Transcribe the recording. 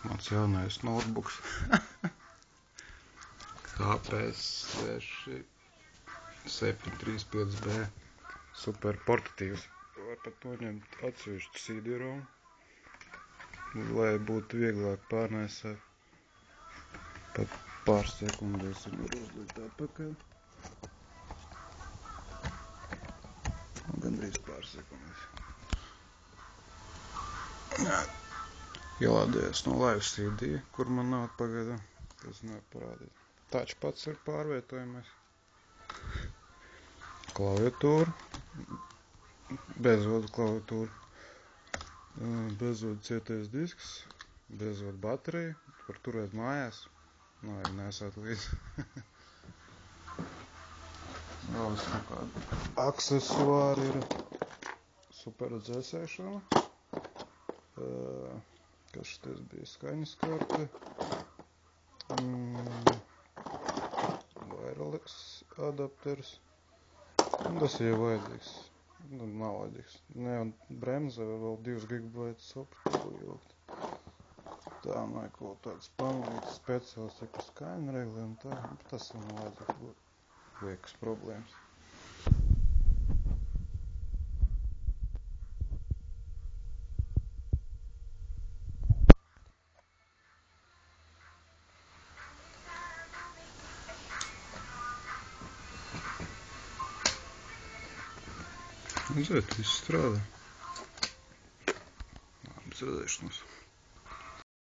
Mans jaunais notebooks. HP735B. Super portatīvs. Var pat noņemt atsevišķu CD-ROM, lai būtu vieglāk pārnēsāt. Pat pāris sekundēs viņu var uzlikt atpakaļ. Gandrīz pāris sekundēs. Ielādējos no Live CD, kur man nav pagaidām. Tas nevar parādīt. Touchpads ir pārvietojamais. Klaviatūra. Bezvadu klaviatūra. Bezvadu cietais disks. Bezvadu baterija. Var turēt mājās. Nevajag nesāt līdzi. Vēl kādi aksesuāri ir. Super dzēsēšana. Kas šitais bija? Skaņas karte. Wireless adapters. Tas ir vajadzīgs. Nav vajadzīgs. Ne, un bremze vēl 2 GB optiku ilgt. Tā vajag kaut tāds pamanīts speciāls tikai skaņu regli un tā. Tas vēl nav vajadzīgs būt. Liekas problēmas. Zēt, viss strādā. Labi, redzēšanos.